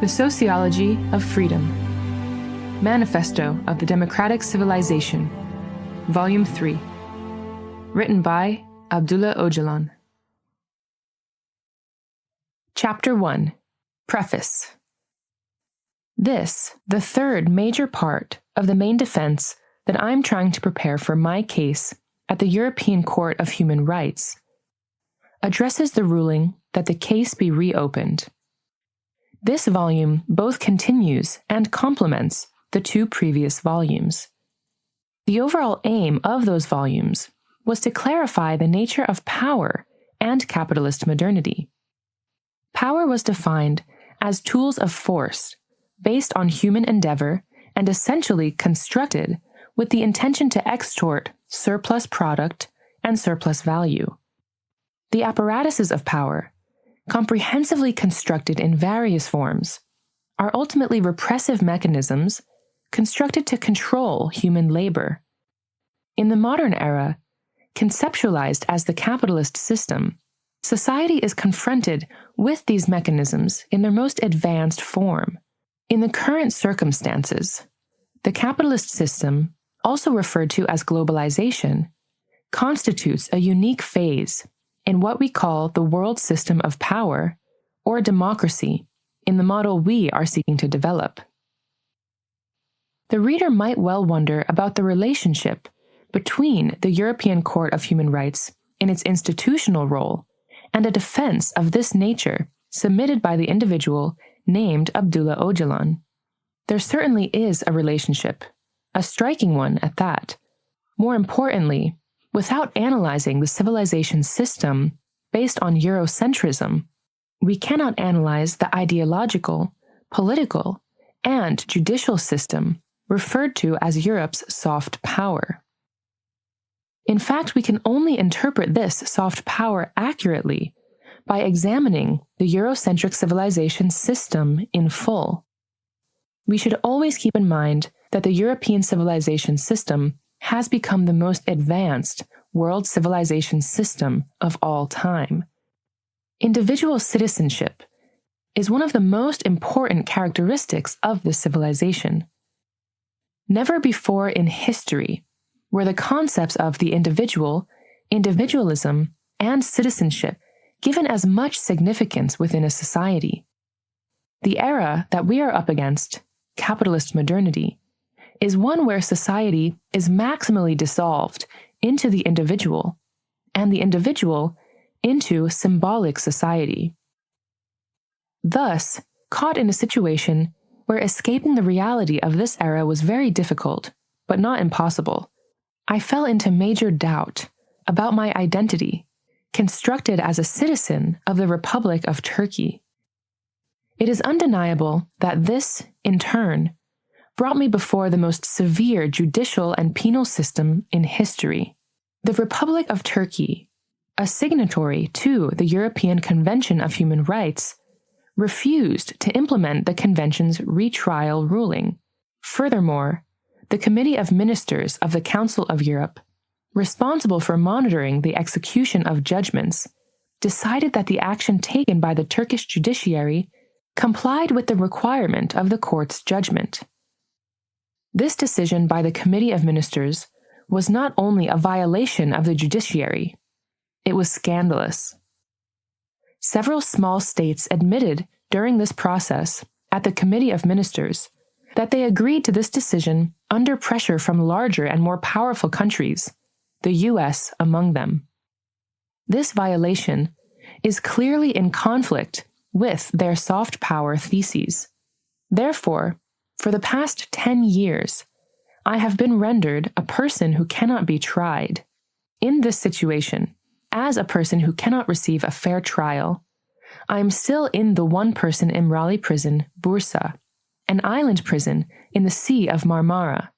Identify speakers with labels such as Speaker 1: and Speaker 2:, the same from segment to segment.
Speaker 1: The Sociology of Freedom. Manifesto of the Democratic Civilization. Volume 3. Written by Abdullah Öcalan. Chapter 1. Preface. This, the third major part of the main defense that I'm trying to prepare for my case at the European Court of Human Rights, addresses the ruling that the case be reopened. This volume both continues and complements the two previous volumes. The overall aim of those volumes was to clarify the nature of power and capitalist modernity. Power was defined as tools of force based on human endeavor and essentially constructed with the intention to extort surplus product and surplus value. The apparatuses of power, comprehensively constructed in various forms, are ultimately repressive mechanisms constructed to control human labor. In the modern era, conceptualized as the capitalist system, society is confronted with these mechanisms in their most advanced form. In the current circumstances, the capitalist system, also referred to as globalization, constitutes a unique phase in what we call the world system of power, or democracy, in the model we are seeking to develop. The reader might well wonder about the relationship between the European Court of Human Rights in its institutional role and a defense of this nature submitted by the individual named Abdullah Öcalan. There certainly is a relationship, a striking one at that. More importantly, without analyzing the civilization system based on Eurocentrism, we cannot analyze the ideological, political, and judicial system referred to as Europe's soft power. In fact, we can only interpret this soft power accurately by examining the Eurocentric civilization system in full. We should always keep in mind that the European civilization system has become the most advanced world civilization system of all time. Individual citizenship is one of the most important characteristics of this civilization. Never before in history were the concepts of the individual, individualism, and citizenship given as much significance within a society. The era that we are up against, capitalist modernity, is one where society is maximally dissolved into the individual, and the individual into symbolic society. Thus, caught in a situation where escaping the reality of this era was very difficult, but not impossible, I fell into major doubt about my identity, constructed as a citizen of the Republic of Turkey. It is undeniable that this, in turn, brought me before the most severe judicial and penal system in history. The Republic of Turkey, a signatory to the European Convention of Human Rights, refused to implement the convention's retrial ruling. Furthermore, the Committee of Ministers of the Council of Europe, responsible for monitoring the execution of judgments, decided that the action taken by the Turkish judiciary complied with the requirement of the court's judgment. This decision by the Committee of Ministers was not only a violation of the judiciary, it was scandalous. Several small states admitted during this process at the Committee of Ministers that they agreed to this decision under pressure from larger and more powerful countries, the US among them. This violation is clearly in conflict with their soft power theses. Therefore, for the past 10 years, I have been rendered a person who cannot be tried. In this situation, as a person who cannot receive a fair trial, I am still in the one-person İmralı prison, Bursa, an island prison in the Sea of Marmara,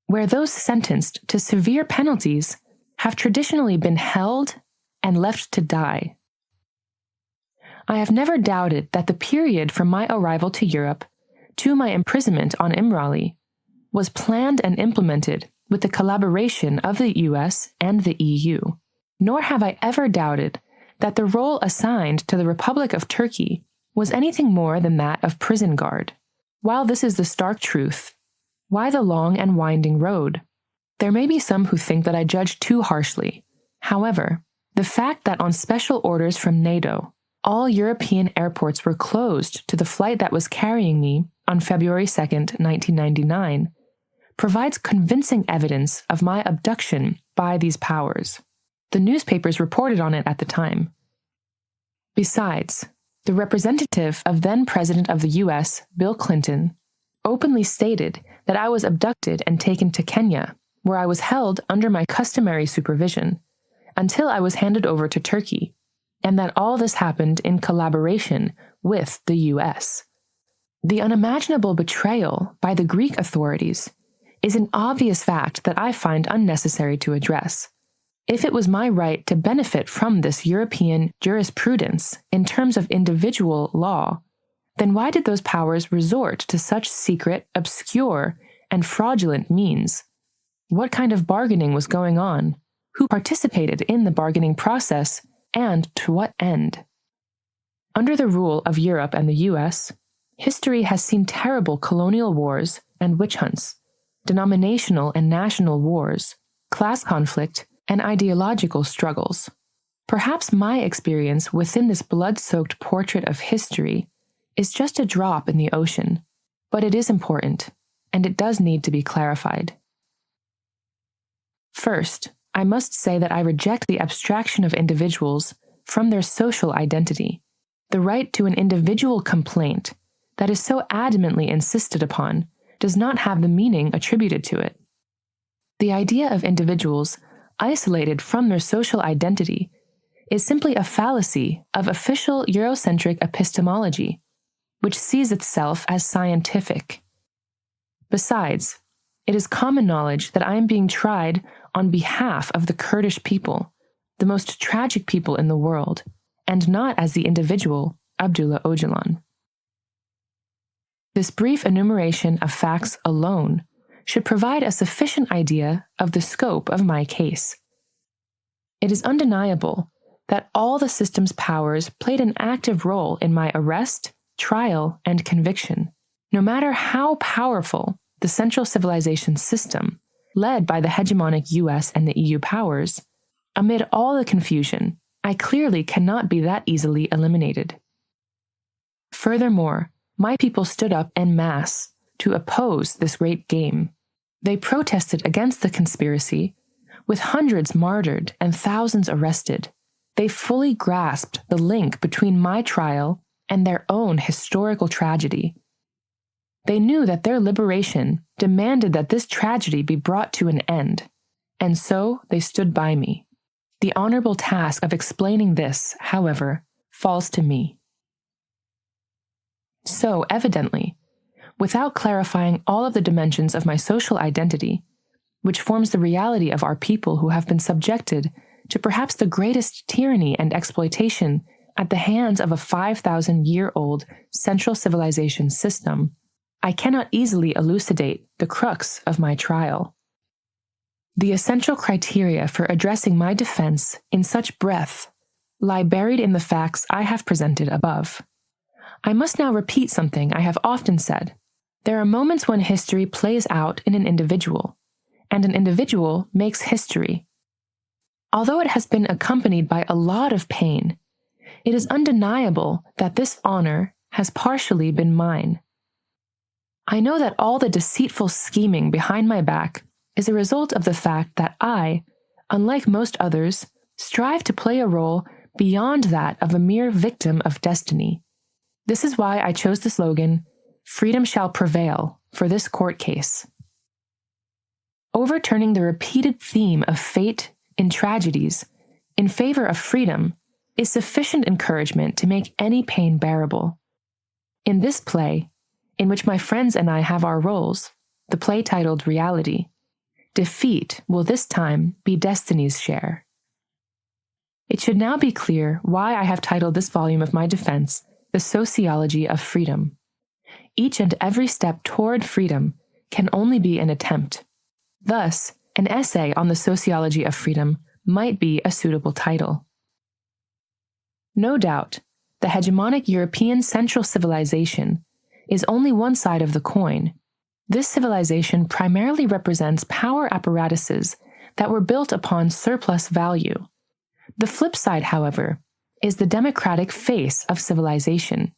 Speaker 1: where those sentenced to severe penalties have traditionally been held and left to die. I have never doubted that the period from my arrival to Europe to my imprisonment on İmralı was planned and implemented with the collaboration of the US and the EU, nor have I ever doubted that the role assigned to the Republic of Turkey was anything more than that of prison guard. While this is the stark truth, why the long and winding road? There may be some who think that I judge too harshly. However, the fact that on special orders from NATO, all European airports were closed to the flight that was carrying me on February 2nd, 1999, provides convincing evidence of my abduction by these powers. The newspapers reported on it at the time. Besides, the representative of then-President of the U.S., Bill Clinton, openly stated that I was abducted and taken to Kenya, where I was held under my customary supervision, until I was handed over to Turkey, and that all this happened in collaboration with the U.S. The unimaginable betrayal by the Greek authorities is an obvious fact that I find unnecessary to address. If it was my right to benefit from this European jurisprudence in terms of individual law, then why did those powers resort to such secret, obscure, and fraudulent means? What kind of bargaining was going on? Who participated in the bargaining process, and to what end? Under the rule of Europe and the US, history has seen terrible colonial wars and witch hunts, denominational and national wars, class conflict, and ideological struggles. Perhaps my experience within this blood-soaked portrait of history is just a drop in the ocean, but it is important, and it does need to be clarified. First, I must say that I reject the abstraction of individuals from their social identity. The right to an individual complaint that is so adamantly insisted upon does not have the meaning attributed to it. The idea of individuals isolated from their social identity is simply a fallacy of official Eurocentric epistemology, which sees itself as scientific. Besides, it is common knowledge that I am being tried on behalf of the Kurdish people, the most tragic people in the world, and not as the individual Abdullah Öcalan. This brief enumeration of facts alone should provide a sufficient idea of the scope of my case. It is undeniable that all the system's powers played an active role in my arrest, trial, and conviction, no matter how powerful the Central Civilization system, led by the hegemonic US and the EU powers. Amid all the confusion, I clearly cannot be that easily eliminated. Furthermore, my people stood up en masse to oppose this great game. They protested against the conspiracy, with hundreds martyred and thousands arrested. They fully grasped the link between my trial and their own historical tragedy. They knew that their liberation demanded that this tragedy be brought to an end, and so they stood by me. The honorable task of explaining this, however, falls to me. So, evidently, without clarifying all of the dimensions of my social identity, which forms the reality of our people who have been subjected to perhaps the greatest tyranny and exploitation at the hands of a 5,000-year-old Central Civilization system, I cannot easily elucidate the crux of my trial. The essential criteria for addressing my defense in such breadth lie buried in the facts I have presented above. I must now repeat something I have often said. There are moments when history plays out in an individual, and an individual makes history. Although it has been accompanied by a lot of pain, it is undeniable that this honor has partially been mine. I know that all the deceitful scheming behind my back is a result of the fact that I, unlike most others, strive to play a role beyond that of a mere victim of destiny. This is why I chose the slogan, "Freedom shall prevail," for this court case. Overturning the repeated theme of fate in tragedies in favor of freedom is sufficient encouragement to make any pain bearable. In this play, in which my friends and I have our roles, the play titled Reality, defeat will this time be destiny's share. It should now be clear why I have titled this volume of my defense The Sociology of Freedom. Each and every step toward freedom can only be an attempt. Thus, an essay on the sociology of freedom might be a suitable title. No doubt the hegemonic European central civilization, is only one side of the coin. This civilization primarily represents power apparatuses that were built upon surplus value. The flip side, however, is the democratic face of civilization.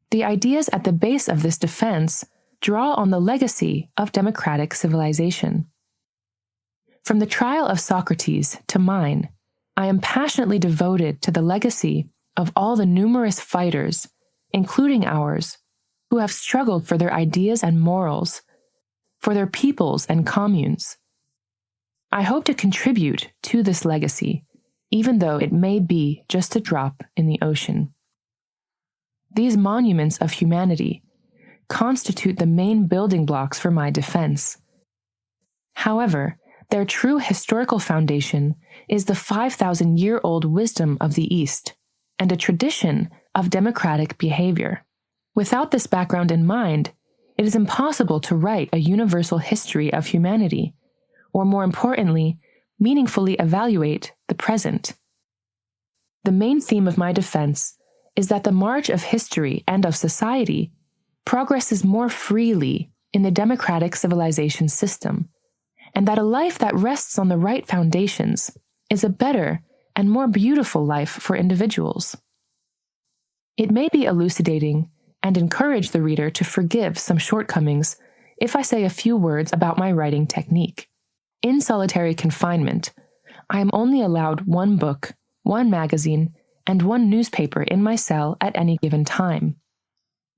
Speaker 1: The ideas at the base of this defense draw on the legacy of democratic civilization. From the trial of Socrates to mine, I am passionately devoted to the legacy of all the numerous fighters, including ours, who have struggled for their ideas and morals, for their peoples and communes. I hope to contribute to this legacy, even though it may be just a drop in the ocean. These monuments of humanity constitute the main building blocks for my defense. However, their true historical foundation is the 5,000-year-old wisdom of the East and a tradition of democratic behavior. Without this background in mind, it is impossible to write a universal history of humanity, or more importantly, meaningfully evaluate the present. The main theme of my defense is that the march of history and of society progresses more freely in the democratic civilization system, and that a life that rests on the right foundations is a better and more beautiful life for individuals. It may be elucidating and encourage the reader to forgive some shortcomings if I say a few words about my writing technique. In solitary confinement, I am only allowed one book, one magazine, and one newspaper in my cell at any given time.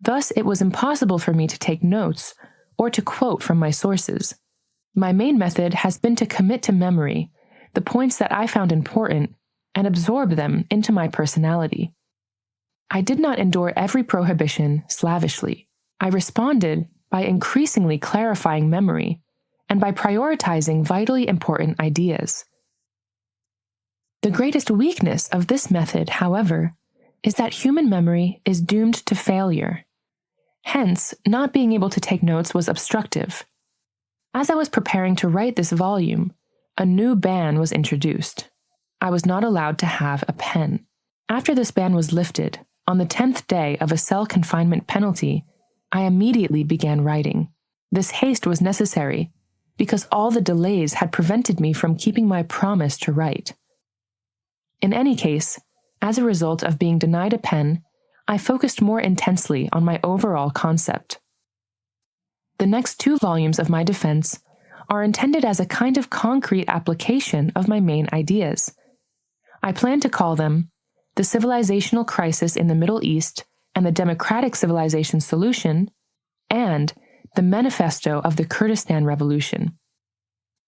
Speaker 1: Thus, it was impossible for me to take notes or to quote from my sources. My main method has been to commit to memory the points that I found important and absorb them into my personality. I did not endure every prohibition slavishly. I responded by increasingly clarifying memory and by prioritizing vitally important ideas. The greatest weakness of this method, however, is that human memory is doomed to failure. Hence, not being able to take notes was obstructive. As I was preparing to write this volume, a new ban was introduced. I was not allowed to have a pen. After this ban was lifted, on the 10th day of a cell confinement penalty, I immediately began writing. This haste was necessary because all the delays had prevented me from keeping my promise to write. In any case, as a result of being denied a pen, I focused more intensely on my overall concept. The next 2 volumes of my defense are intended as a kind of concrete application of my main ideas. I plan to call them The Civilizational Crisis in the Middle East and the Democratic Civilization Solution, and The Manifesto of the Kurdistan Revolution.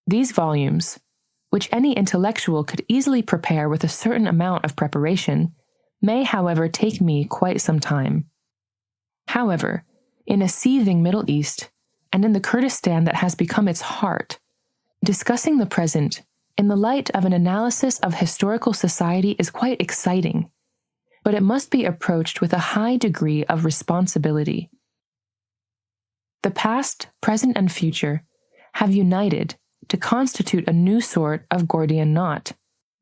Speaker 1: These volumes, which any intellectual could easily prepare with a certain amount of preparation, may, however, take me quite some time. However, in a seething Middle East, and in the Kurdistan that has become its heart, discussing the present in the light of an analysis of historical society is quite exciting, but it must be approached with a high degree of responsibility. The past, present, and future have united to constitute a new sort of Gordian knot.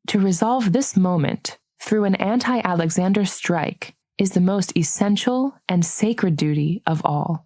Speaker 1: To resolve this moment through an anti-Alexander strike is the most essential and sacred duty of all.